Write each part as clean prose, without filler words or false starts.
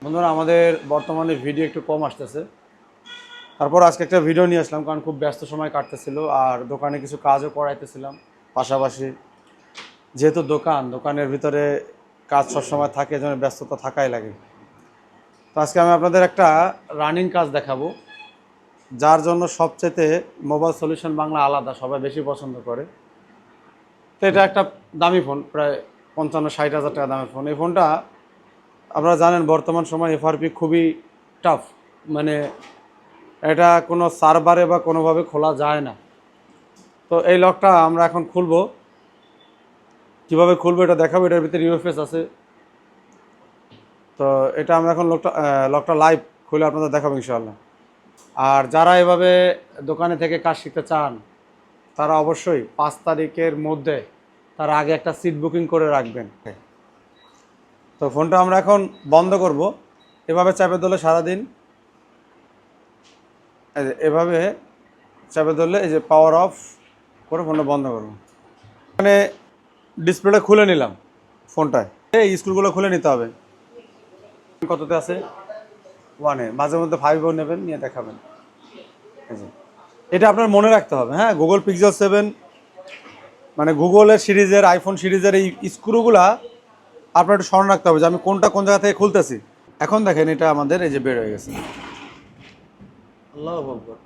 বন্ধুরা আমাদের বর্তমানে ভিডিও একটু কম আসতেছে, তারপর আজকে একটা ভিডিও নিয়ে আসলাম কারণ খুব ব্যস্ত সময় কাটতেছিল আর দোকানে কিছু কাজও করাইতেছিলাম পাশাপাশি। যেহেতু দোকানের ভিতরে কাজ সবসময় থাকে, যেন ব্যস্ততা থাকাই লাগে। তো আজকে আমি আপনাদের একটা রানিং কাজ দেখাবো, যার জন্য সবচেয়ে মোবাইল সলিউশন বাংলা আলাদা সবাই বেশি পছন্দ করে। তো এটা একটা দামি ফোন, প্রায় 55-60 হাজার টাকা দামের ফোন। এই ফোনটা আপনারা জানেন বর্তমান সময় এফআরপি খুবই টাফ, মানে এটা কোনো সার্ভারে বা কোনোভাবে খোলা যায় না। তো এই লকটা আমরা এখন খুলবো, কীভাবে খুলবো এটা দেখাবো। এটার ভিতরে ইউএফএস আছে। তো এটা আমরা এখন লকটা লাইভ খুলে আপনাদের দেখাবো ইনশাআল্লাহ। আর যারা এভাবে দোকানে থেকে কাজ শিখতে চান তারা অবশ্যই 5 তারিখের মধ্যে তার আগে একটা সিট বুকিং করে রাখবেন। তো ফোনটা আমরা এখন বন্ধ করব। এভাবে চাপে ধরলে সারাদিন, এভাবে চাপে ধরলে এই যে পাওয়ার অফ করে ফোনটা বন্ধ করব। এখানে ডিসপ্লেটা খুলে নিলাম ফোনটায়। এই স্ক্রুগুলো খুলে নিতে হবে। কততে আছে? 1-এ। মাঝে মধ্যে 5-ও নেবেন, নিয়ে দেখাবেন। এটা আপনার মনে রাখতে হবে। হ্যাঁ, গুগল পিক্সেল 7 মানে গুগলের সিরিজের, আইফোন সিরিজের এই স্ক্রুগুলা আপনার একটু স্মরণ রাখতে হবে যে আমি কোনটা কোন জায়গা থেকে খুলতেছি। এখন দেখেন এটা আমাদের এই যে বের হয়ে গেছে। আল্লাহু আকবার।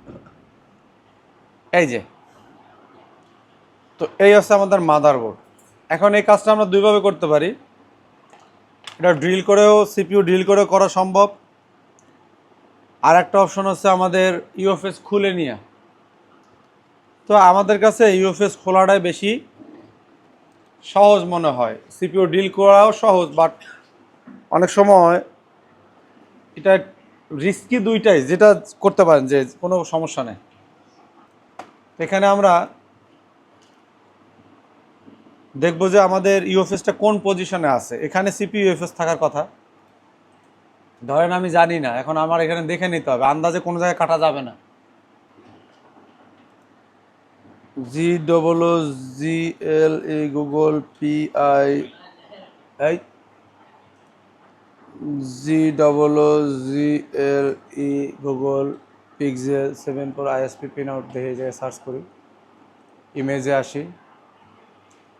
এই যে, তো এই হচ্ছে আমাদের মাদারবোর্ড। এখন এই কাজটা আমরা দুইভাবে করতে পারি। এটা ড্রিল করেও, সিপিইউ ড্রিল করেও করা সম্ভব। আর একটা অপশন হচ্ছে আমাদের ইউএফএস খুলে নিয়ে। তো আমাদের কাছে ইউএফএস খোলাটাই বেশি সহজ মনে হয়। সিপিইউ ড্রিল করাও সহজ, বাট অনেক সময় এটা রিস্কি দুইটাই, যেটা করতে পারেন যে কোনো সমস্যা নেই। এখানে আমরা দেখবো যে আমাদের ইউএফএসটা কোন পজিশনে আছে। এখানে সিপিইউ ইউএফএস থাকার কথা। ধরেন আমি জানি না, এখন আমার এখানে দেখে নিতে হবে, আন্দাজে কোনো জায়গায় কাটা যাবে না। GOOGLE গুগল PI এই GOOGLE Google pixel 7 Pro ISP pin out দেখে এই জায়গায় সার্চ করি, ইমেজে আসি।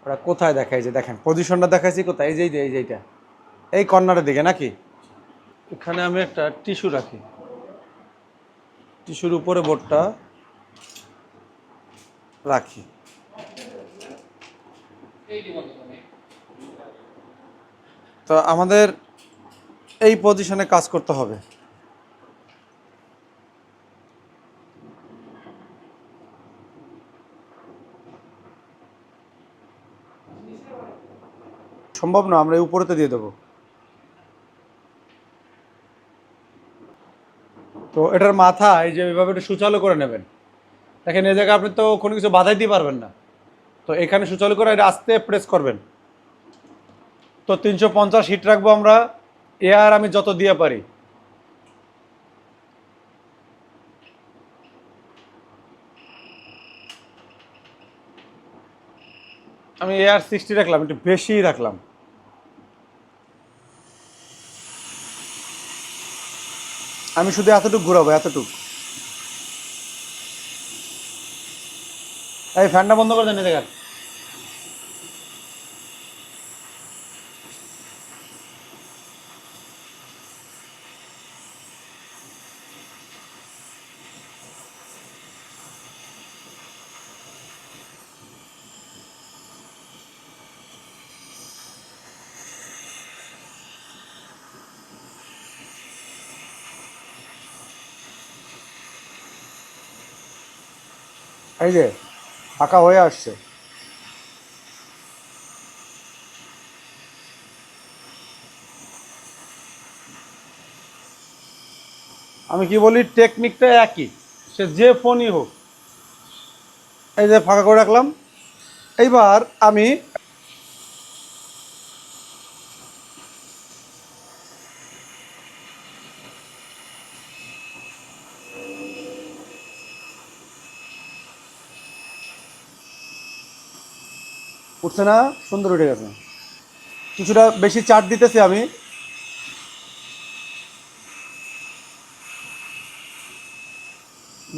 ওরা কোথায় দেখায়? যে দেখেন পজিশনটা দেখাইছি কোথায়, এই যে এইটা এই কর্নারের দিকে নাকি। এখানে আমি একটা টিস্যু রাখি, টিস্যুর উপরে বোর্ডটা রাখি। তো আমাদের এই পজিশনে কাজ করতে হবে। সম্ভব না, আমরা এই উপরেতে দিয়ে দেবো। তো এটার মাথা এই যে এইভাবে একটু সুচালু করে নেবেন। দেখেন এই জায়গায় আপনি তো কোনো কিছু বাধাই দিতে পারবেন না। তো এখানে সুচালু করে এটা আস্তে প্রেস করবেন। তো 350 হিট রাখবো আমরা। এয়ার আমি যত দিয়ে পারি। আমি এয়ার 60 রাখলাম, একটু বেশিই রাখলাম। আমি শুধু এতটুকু ঘুরাবো, এতটুকু। এই ফ্যানটা বন্ধ করে দেন এই জায়গায়। এই যে ফাঁকা হয়ে আসছে। আমি কি বলি, টেকনিকটা একই, সে যে ফোনই হোক। এই যে ফাঁকা করে রাখলাম। এইবার আমি উঠছে না, সুন্দর উঠে গেছে। কিছুটা বেশি চার্জ দিতেছি আমি।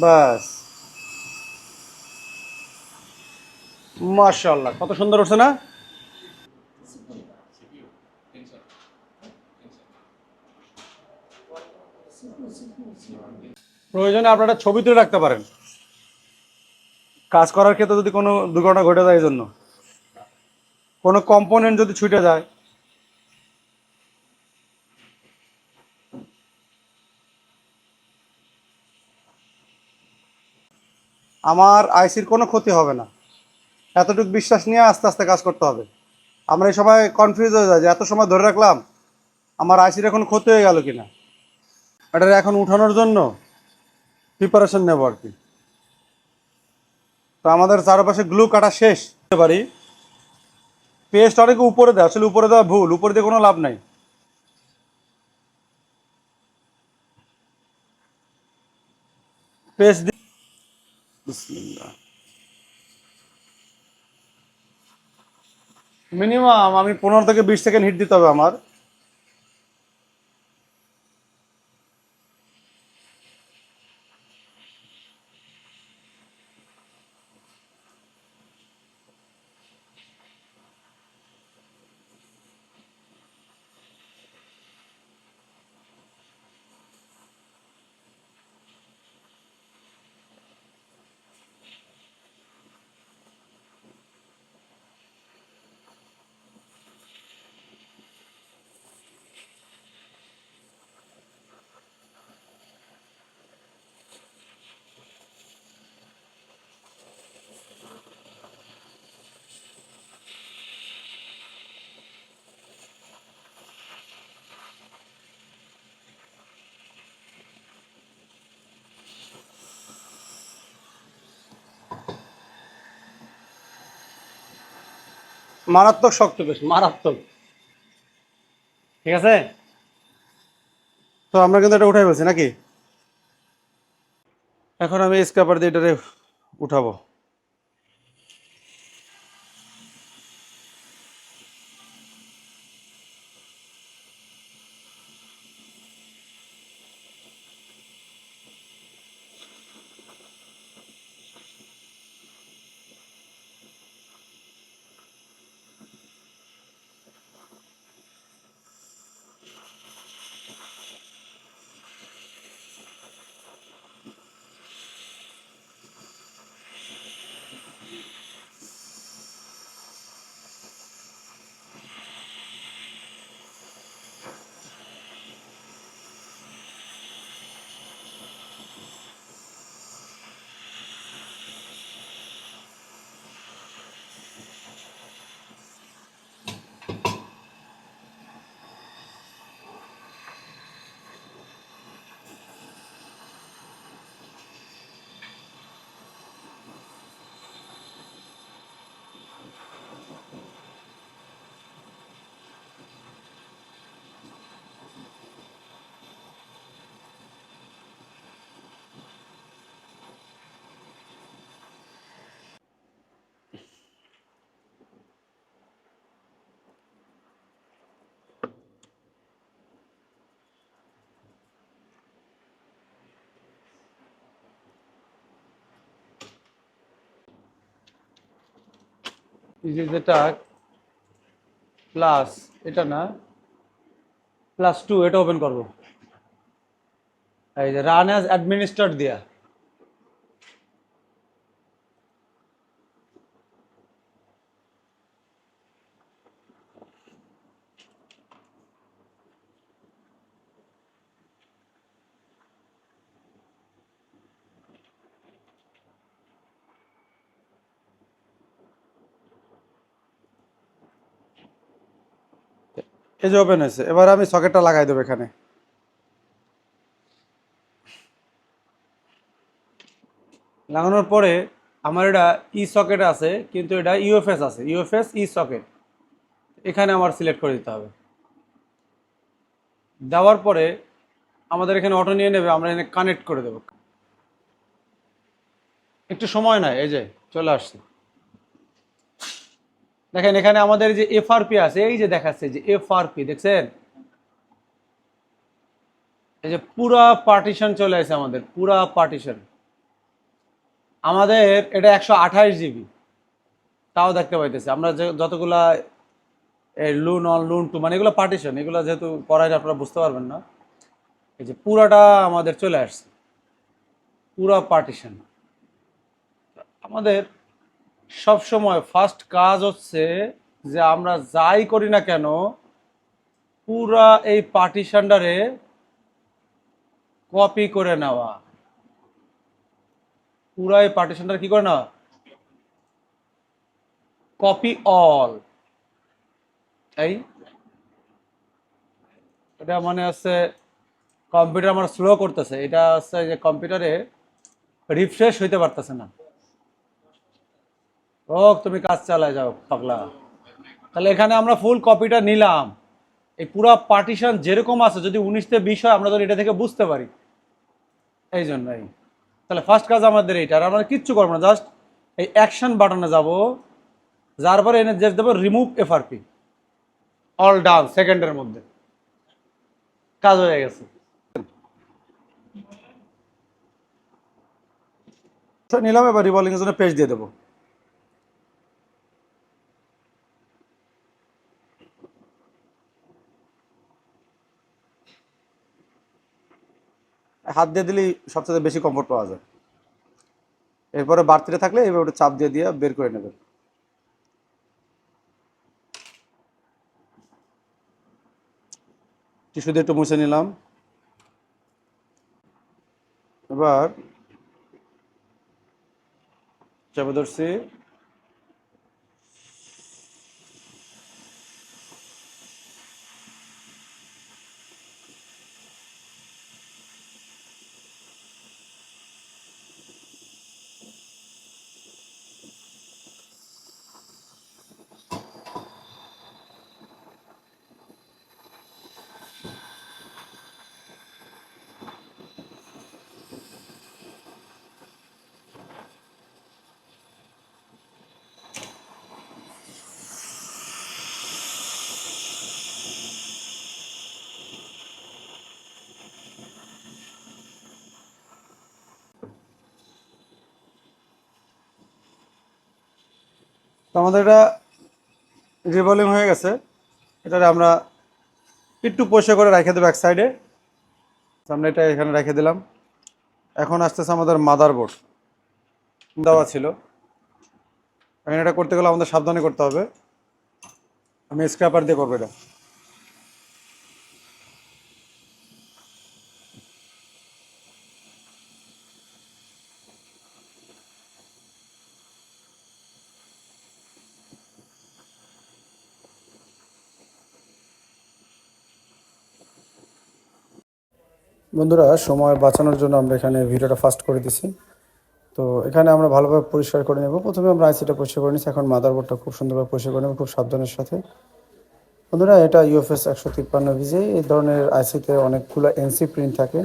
বাস, মাশাআল্লাহ, কত সুন্দর হচ্ছে না? প্রয়োজনে আপনারা ছবি তুলে রাখতে পারেন কাজ করার ক্ষেত্রে যদি কোনো দুর্ঘটনা ঘটে যায়, এই জন্য কোনো কম্পোনেন্ট যদি ছুটে যায়। আমার আইসির কোনো ক্ষতি হবে না, এতটুকু বিশ্বাস নিয়ে আস্তে আস্তে কাজ করতে হবে। আমরা এই সময় কনফিউজ হয়ে যায় যে এত সময় ধরে রাখলাম, আমার আইসির এখন ক্ষতি হয়ে গেল কিনা। এটা এখন উঠানোর জন্য প্রিপারেশন নেব আর কি। তো আমাদের চারপাশে গ্লু কাটা শেষ হতে পারি। পেস্ট অনেকে উপরে দেয়, আসলে উপরে দেওয়া ভুল, উপরে দিয়ে কোনো লাভ নাই। পেস্ট দিয়ে বিসমিল্লাহ। মিনিমাম আমি 15 থেকে 20 সেকেন্ড হিট দিতে হবে আমার। মারাত্মক শক্ত, বেশ মারাত্মক। ঠিক আছে, তো আমরা কিন্তু এটা উঠাই ফেলছি নাকি। এখন আমি স্ক্র্যাপার দিয়ে এটারে উঠাবো। এই যে যেটা প্লাস, এটা না, +2 এটা ওপেন করব। এই যে রান অ্যাজ অ্যাডমিনিস্ট্রেটর দিয়া। এই যে ওপেন হয়েছে, এবার আমি সকেটটা লাগাই দেবো এখানে। লাগানোর পরে আমার এটা ই সকেট আছে, কিন্তু এটা ইউএফএস আছে, ইউএফএস ই সকেট। এখানে আমার সিলেক্ট করে দিতে হবে। দেওয়ার পরে আমাদের এখানে অটো নিয়ে নেবে, আমরা এখানে কানেক্ট করে দেবো। একটু সময় নাই, এই যে চলে আসছে। দেখেন এখানে আমাদের যে এফআরপি আছে, এই যে দেখাচ্ছে যে এফআরপি, দেখছেন? এই যে পুরা পার্টিশন চলে আসে আমাদের, পুরা পার্টিশন। আমাদের এটা 128 জিবি, তাও দেখতে পাইতেছি আমরা যে যতগুলা লুন অন লুন টু মানে এগুলো পার্টিশন, এগুলো যেহেতু পড়াইলে আপনারা বুঝতে পারবেন না। এই যে পুরাটা আমাদের চলে আসছে, পুরা পার্টিশন। আমাদের সব সময় ফার্স্ট কাজ হচ্ছে যে আমরা যাই করি না কেন পুরা এই পার্টিশনটারে কপি করে নেওয়া, পুরা এই পার্টিশনটা কি করে নেওয়া, কপি অল। এই এটা মানে হচ্ছে কম্পিউটার আমার স্লো করতেছে, এটা হচ্ছে যে কম্পিউটারে রিফ্রেশ হইতে পারতেছে না। ও তুমি কাজ চালায় যাও পাগলা। তাহলে এখানে আমরা ফুল কপিটা নিলাম, এই পুরো পার্টিশন যেরকম আছে যদি 19 তে 20 হয় আমরা যদি এটা থেকে বুঝতে পারি, এই জন্যই। তাহলে ফার্স্ট কাজ আমাদের এইটা, আর আমরা কিচ্ছু করবো না, জাস্ট এই অ্যাকশন বাটনে যাব, যার পরে এনে জাস্ট দেবো রিমুভ এফআরপি, অল ডান, সেকেন্ডের মধ্যে কাজ হয়ে গেছে। নিলাম, এবার রিভলভিং এর জন্য পেজ দিয়ে দেবো। হাত দিয়ে দিলেই সবচেয়ে বেশি কমফোর্ট পাওয়া যায়। এরপরে বাড়তিতে থাকলে এইভাবে ওটা চাপ দিয়ে দিয়ে বের করে নেবেন। টিস্যু দিয়ে একটু মুছে নিলাম। এবার চেপে ধরছি, তো আমাদের এটা রিভলভিং হয়ে গেছে। এটারে আমরা একটু পরিষ্কার করে রেখে দেবো এক সাইডে। আমরা এটা এখানে রেখে দিলাম। এখন আসতেছে আমাদের মাদারবোর্ড দেওয়া ছিল, এখন এটা করতে গেলে আমাদের সাবধানে করতে হবে। আমি স্ক্র্যাপার দিয়ে করবো এটা। বন্ধুরা, সময় বাঁচানোর জন্য আমরা এখানে ভিডিওটা ফাস্ট করে দিছি। তো এখানে আমরা ভালোভাবে পরিষ্কার করে নেব। প্রথমে আমরা আইসিটা পরিষ্কার করে নিচ্ছি, এখন মাদারবোর্ডটা খুব সুন্দরভাবে পরিষ্কার করে নেব খুব সাবধানের সাথে। বন্ধুরা, এটা ইউএফএস 153 এই ধরনের আইসিতে অনেকগুলো এনসি প্রিন্ট থাকে।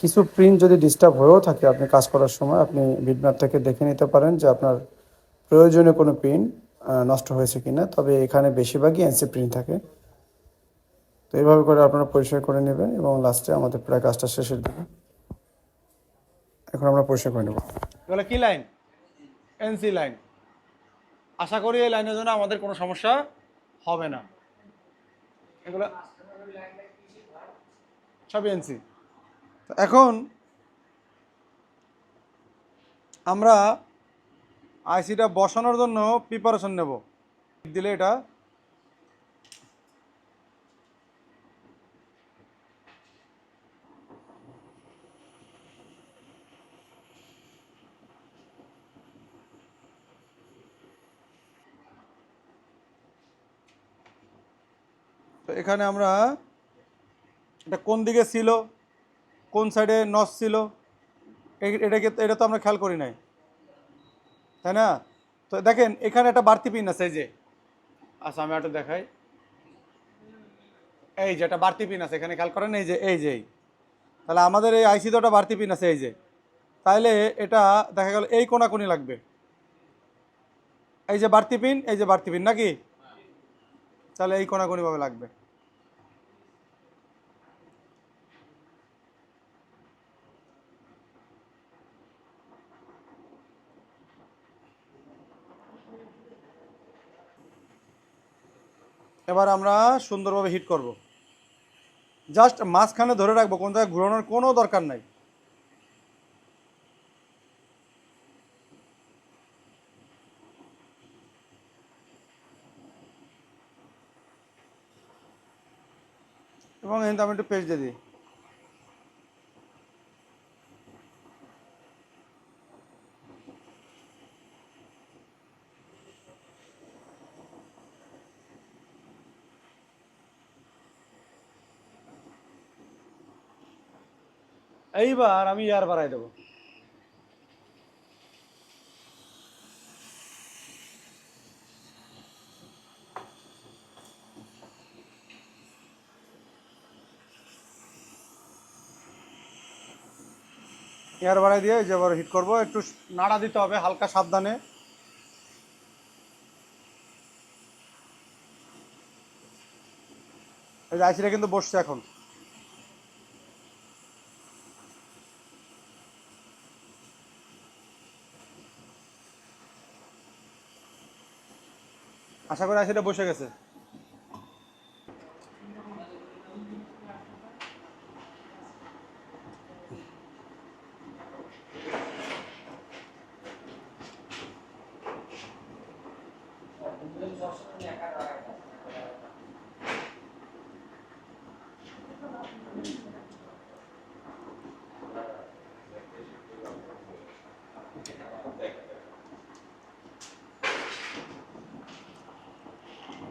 কিছু প্রিন্ট যদি ডিস্টার্ব হয়েও থাকে আপনি কাজ করার সময় আপনি বিটম্যাপ থেকে দেখে নিতে পারেন যে আপনার প্রয়োজনীয় কোনো প্রিন্ট নষ্ট হয়েছে কিনা। তবে এখানে বেশিরভাগই এনসি প্রিন্ট থাকে। তো এইভাবে করে আপনারা পরিষ্কার করে নেবেন এবং লাস্টে আমাদের প্রায় কাজটা শেষের দিকে। এখন আমরা পরিষ্কার করে নেব। এগুলো কি লাইন? NC line. আশা করি এই লাইনের জন্য আমাদের কোনো সমস্যা হবে না। এগুলো সবই এনসি। এখন আমরা আইসিটা বসানোর জন্য প্রিপারেশন নেব। দিলে এটা তো এখানে আমরা এটা কোন দিকে ছিল, কোন সাইডে নস ছিল, এটা তো আমরা খেয়াল করি নাই, তাই না? তো দেখেন এখানে একটা বাড়তি পিন আছে, এই যে, আচ্ছা আমি একটু দেখাই, এই যে একটা বাড়তি পিন আছে এখানে, খেয়াল করেন, এই যে তাহলে আমাদের এই আইসি তো একটা বাড়তি পিন আছে, এই যে, তাইলে এটা দেখা গেল এই কোনাকুনি লাগবে, এই যে বাড়তি পিন, এই যে বাড়তি পিন নাকি, তাহলে এই কোনাকুনি ভাবে লাগবে। এবার আমরা সুন্দরভাবে হিট করব। জাস্ট মাঝখানে ধরে রাখবো, কোন জায়গায় ঘুরানোর কোনো দরকার নাই। এবং এখানে আমি একটু পেস্ট দিয়ে দিই। এইবার আমি এয়ার বাড়াই দেবো। এয়ার বাড়াই দিয়ে যে এবার হিট করবো, একটু নাড়া দিতে হবে হালকা সাবধানে। এই যে আইসিটা কিন্তু বসছে এখন। আশা করি আইসিটা বসে গেছে।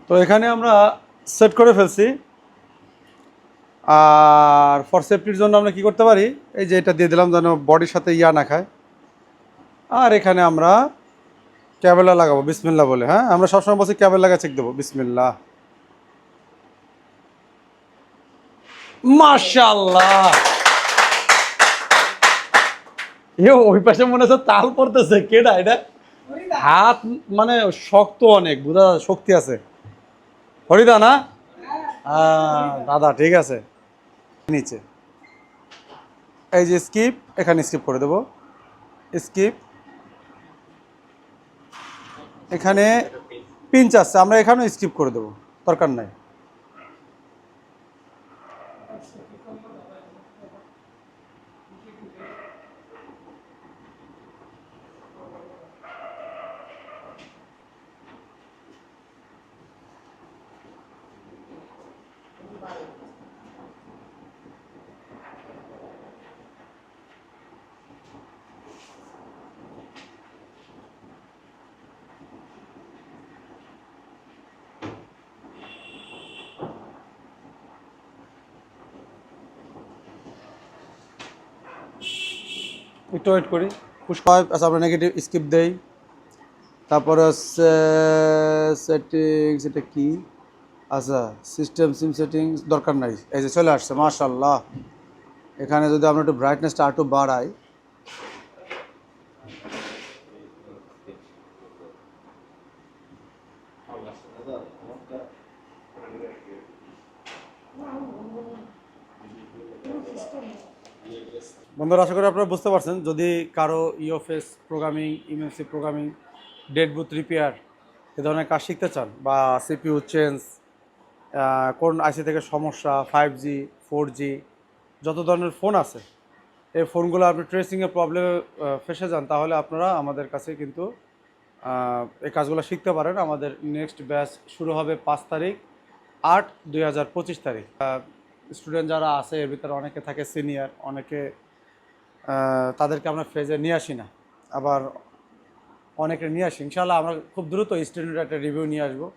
তো এখানে আমরা সেট করে ফেলছি। আর ফর সেফটির জন্য আমরা কি করতে পারি, এই যে এটা দিয়ে দিলাম যেন বডির সাথে ইয়া না খায়। আর এখানে আমরা ক্যাবেলা লাগাবো বিসমিল্লাহ বলে। হ্যাঁ, আমরা সবসময় বলছি ক্যাবেল লাগা চেক দেবো, বিসমিল্লাহ। মাশাআল্লাহ। ওই পাশে মনে হচ্ছে তাল পড়তেছে, কেডা এটা? হাত মানে শক্ত অনেক, বুঝা শক্তি আছে। হরিদা না? দাদা ঠিক আছে। নিচে এই যে স্কিপ, এখানে স্কিপ করে দেবো। স্কিপ, এখানে পিঞ্চ আছে, আমরা এখানেও স্কিপ করে দেবো, দরকার নাই। একটু ওয়েট করি। পুশ হয়, আচ্ছা আমরা নেগেটিভ স্কিপ দেই। তারপর হচ্ছে সেটিংস, এটা কি? আচ্ছা, সিস্টেম সিম সেটিংস দরকার নাই। এই যে চলে আসছে, মাশাআল্লাহ। এখানে যদি আমরা একটু ব্রাইটনেসটা একটু বাড়াই, বন্ধুরা আশা করি আপনারা বুঝতে পারছেন। যদি কারো ইওফেস প্রোগ্রামিং, ইএমসি প্রোগ্রামিং, ডেড বুথ রিপেয়ার এ ধরনের কাজ শিখতে চান, বা সিপিইউ চেঞ্জ, কোন আইসি থেকে সমস্যা, 5G 4G যত ধরনের ফোন আছে, এই ফোনগুলো আপনি ট্রেসিংয়ে প্রবলেমে ফেসে যান, তাহলে আপনারা আমাদের কাছে কিন্তু এই কাজগুলো শিখতে পারেন। আমাদের নেক্সট ব্যাচ শুরু হবে 5/8/2025 তারিখ। স্টুডেন্ট যারা আছে এর ভিতরে অনেকে থাকে সিনিয়র, অনেকে তাদেরকে আমরা ফেজে নিয়ে আসি না, আবার অনেকে নিয়ে আসি। ইনশাআল্লাহ আমরা খুব দ্রুত স্টুডেন্টের একটা রিভিউ নিয়ে আসবো।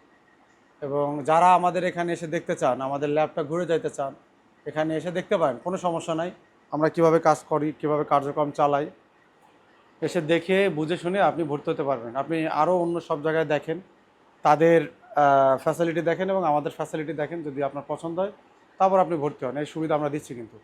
এবং যারা আমাদের এখানে এসে দেখতে চান, আমাদের ল্যাবটা ঘুরে যাইতে চান, এখানে এসে দেখতে পারেন, কোনো সমস্যা নাই। আমরা কিভাবে কাজ করি, কিভাবে কার্যক্রম চালাই, এসে দেখে বুঝে শুনে আপনি ভর্তি হতে পারবেন। আপনি আরও অন্য সব জায়গায় দেখেন, তাদের ফ্যাসিলিটি দেখেন এবং আমাদের ফ্যাসিলিটি দেখেন, যদি আপনার পছন্দ হয় তারপর আপনি ভর্তি হন। এই সুবিধা আমরা দিচ্ছি কিন্তু।